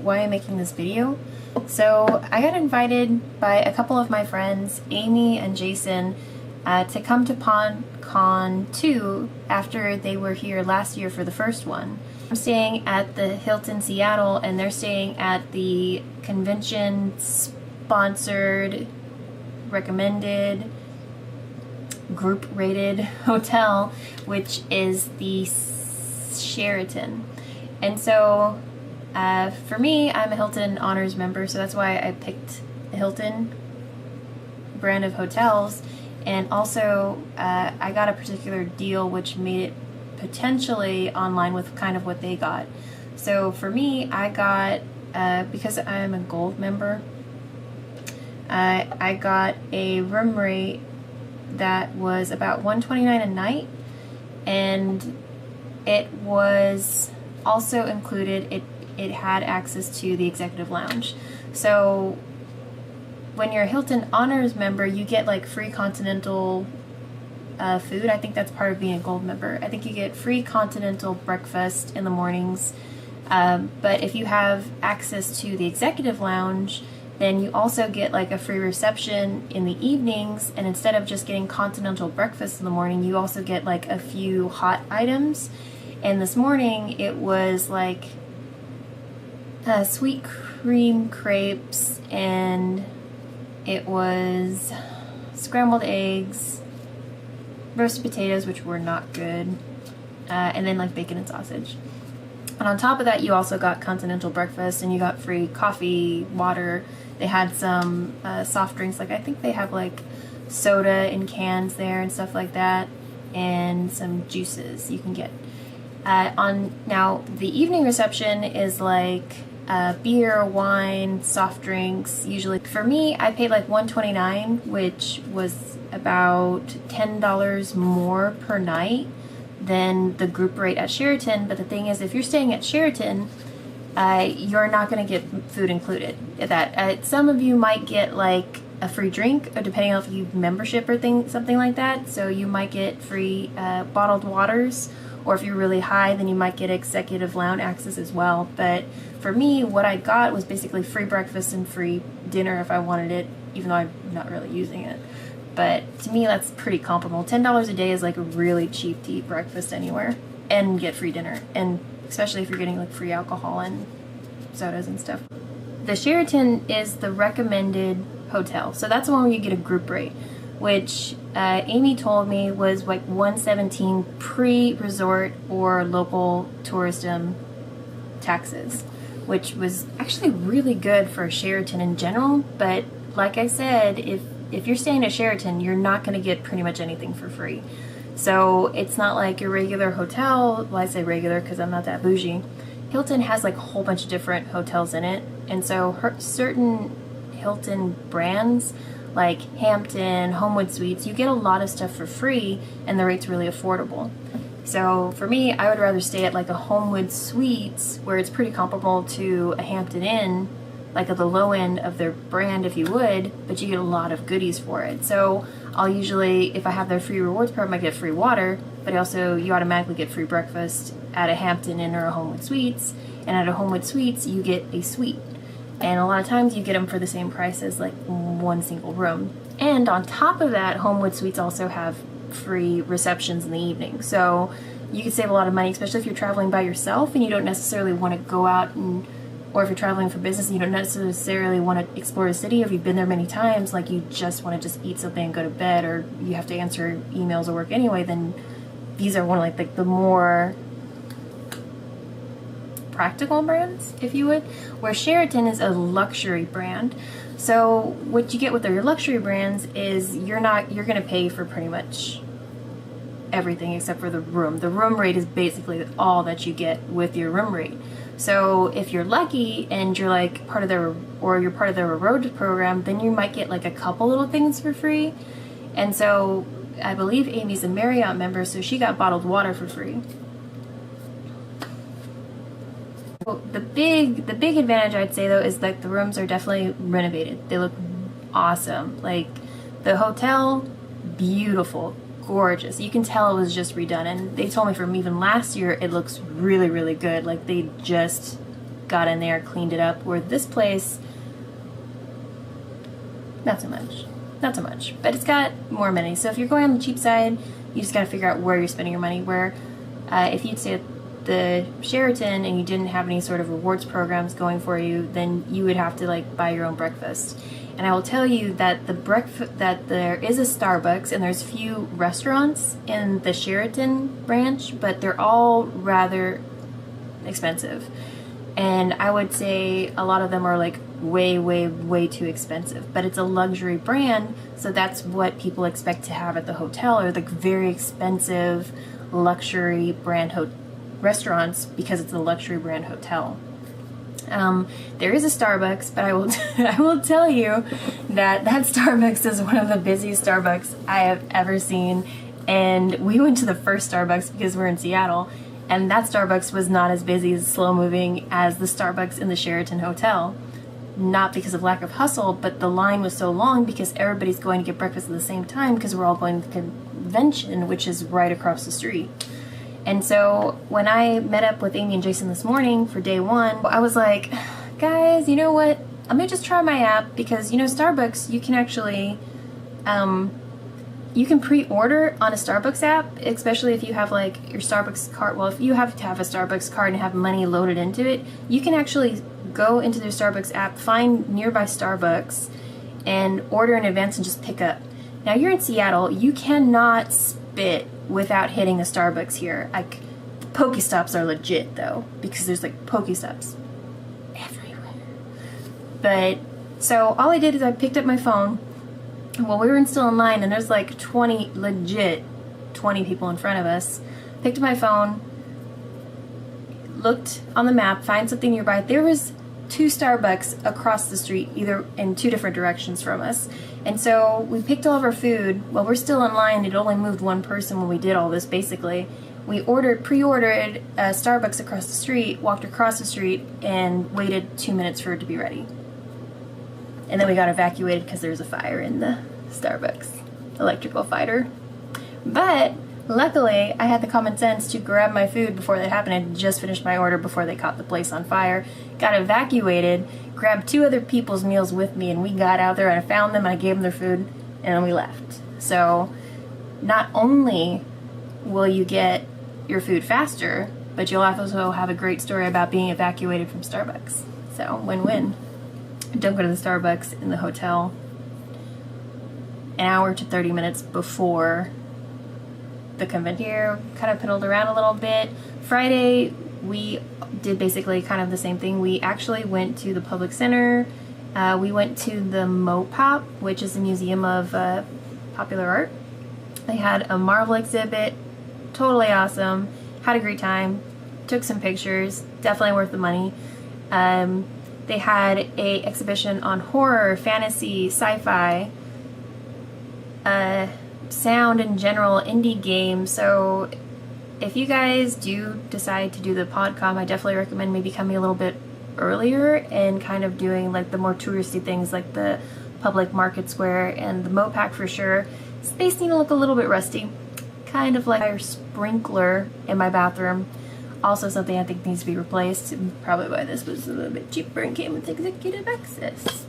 why I'm making this video. So I got invited by a couple of my friends, Amy and Jason, to come to PodCon 2 after they were here last year for the first one. I'm staying at the Hilton Seattle, and they're staying at the convention-sponsored, recommended, group-rated hotel, which is the Sheraton. And so for me, I'm a Hilton Honors member, so that's why I picked the Hilton brand of hotels. And also I got a particular deal which made it potentially online with kind of what they got. So for me, I got, because I'm a gold member, I got a room rate that was about $129 a night, and it was also included, it had access to the executive lounge. So when you're a Hilton Honors member, you get like free continental food. I think that's part of being a gold member. I think you get free continental breakfast in the mornings, but if you have access to the executive lounge, then you also get like a free reception in the evenings, and instead of just getting continental breakfast in the morning, you also get like a few hot items. And this morning it was like sweet cream crepes, and it was scrambled eggs, roasted potatoes, which were not good, and then like bacon and sausage. And on top of that, you also got continental breakfast, and you got free coffee, water. They had some soft drinks, like I think they have like soda in cans there and stuff like that, and some juices you can get. Now the evening reception is like beer, wine, soft drinks. Usually for me, I paid like $129, which was about $10 more per night than the group rate at Sheraton. But the thing is, if you're staying at Sheraton, you're not going to get food included at that. Some of you might get like a free drink, or depending on if you have membership or something like that. So you might get free bottled waters, or if you're really high, then you might get executive lounge access as well. But for me, what I got was basically free breakfast and free dinner if I wanted it, even though I'm not really using it. But to me, that's pretty comparable. $10 a day is like really cheap to eat breakfast anywhere and get free dinner, and especially if you're getting like free alcohol and sodas and stuff. The Sheraton is the recommended hotel, so that's the one where you get a group rate, which Amy told me was like $117 pre-resort or local tourism taxes, which was actually really good for a Sheraton in general. But like I said, if you're staying at Sheraton, you're not going to get pretty much anything for free. So it's not like your regular hotel. Well, I say regular because I'm not that bougie. Hilton has like a whole bunch of different hotels in it, and so certain Hilton brands like Hampton, Homewood Suites, you get a lot of stuff for free, and the rate's really affordable. So for me, I would rather stay at like a Homewood Suites where it's pretty comparable to a Hampton Inn, like at the low end of their brand if you would, but you get a lot of goodies for it. So I'll usually, if I have their free rewards program, I get free water, but you automatically get free breakfast at a Hampton Inn or a Homewood Suites, and at a Homewood Suites, you get a suite. And a lot of times you get them for the same price as like one single room. And on top of that, Homewood Suites also have free receptions in the evening. So you can save a lot of money, especially if you're traveling by yourself and you don't necessarily want to go out or if you're traveling for business and you don't necessarily want to explore a city, or if you've been there many times, like you just want to just eat something and go to bed, or you have to answer emails or work anyway, then these are one of like the more practical brands, if you would, where Sheraton is a luxury brand. So what you get with their luxury brands is you're going to pay for pretty much everything except for the room. The room rate is basically all that you get with your room rate. So if you're lucky and you're like you're part of their rewards program, then you might get like a couple little things for free. And so I believe Amy's a Marriott member, so she got bottled water for free. The big advantage I'd say though is that the rooms are definitely renovated. They look awesome. Like the hotel, beautiful, gorgeous. You can tell it was just redone, and they told me from even last year it looks really, really good. Like they just got in there, cleaned it up, where this place, not so much. Not so much, but it's got more amenities. So if you're going on the cheap side, you just gotta figure out where you're spending your money. Where if you'd stay at the Sheraton and you didn't have any sort of rewards programs going for you, then you would have to like buy your own breakfast. And I will tell you that that there is a Starbucks and there's few restaurants in the Sheraton branch, but they're all rather expensive. And I would say a lot of them are like way too expensive, but it's a luxury brand, so that's what people expect to have at the hotel, or like very expensive luxury brand restaurants, because it's a luxury brand hotel. There is a Starbucks, but I will tell you that Starbucks is one of the busiest Starbucks I have ever seen. And we went to the first Starbucks because we're in Seattle, and that Starbucks was not as busy, as slow moving as the Starbucks in the Sheraton Hotel. Not because of lack of hustle, but the line was so long because everybody's going to get breakfast at the same time because we're all going to the convention, which is right across the street. And so when I met up with Amy and Jason this morning for day one, I was like, guys, you know what? I'm gonna just try my app, because you know Starbucks, you can actually you can pre-order on a Starbucks app, especially if you have like your Starbucks card. Well, if you have to have a Starbucks card and have money loaded into it, you can actually go into their Starbucks app, find nearby Starbucks, and order in advance and just pick up. Now you're in Seattle, you cannot spit without hitting a Starbucks here. Like, the Pokestops are legit though, because there's like Pokestops everywhere. But, so all I did is I picked up my phone. Well, we were still in line, and there's like 20 people in front of us. Picked up my phone, looked on the map, find something nearby. There was 2 Starbucks across the street, either in 2 different directions from us. And so we picked all of our food. Well, we're still in line. It only moved one person when we did all this, basically. We pre-ordered a Starbucks across the street, walked across the street, and waited 2 minutes for it to be ready. And then we got evacuated because there was a fire in the Starbucks, electrical fire. But luckily, I had the common sense to grab my food before that happened. I just finished my order before they caught the place on fire. Got evacuated, grabbed 2 other people's meals with me, and we got out there and I found them and I gave them their food, and then we left. So not only will you get your food faster, but you'll also have a great story about being evacuated from Starbucks. So win-win. Don't go to the Starbucks in the hotel an hour to 30 minutes before the convention. Here, kind of piddled around a little bit. Friday, we did basically kind of the same thing. We actually went to the Public Center. We went to the MoPop, which is a museum of popular art. They had a Marvel exhibit, totally awesome. Had a great time. Took some pictures, definitely worth the money. They had a exhibition on horror, fantasy, sci-fi, sound in general, indie games. So if you guys do decide to do the PodCon, I definitely recommend maybe coming a little bit earlier and kind of doing like the more touristy things like the public market square and the MoPac for sure. Space need to look a little bit rusty. Kind of like a sprinkler in my bathroom. Also something I think needs to be replaced. Probably why this was a little bit cheaper and came with executive access.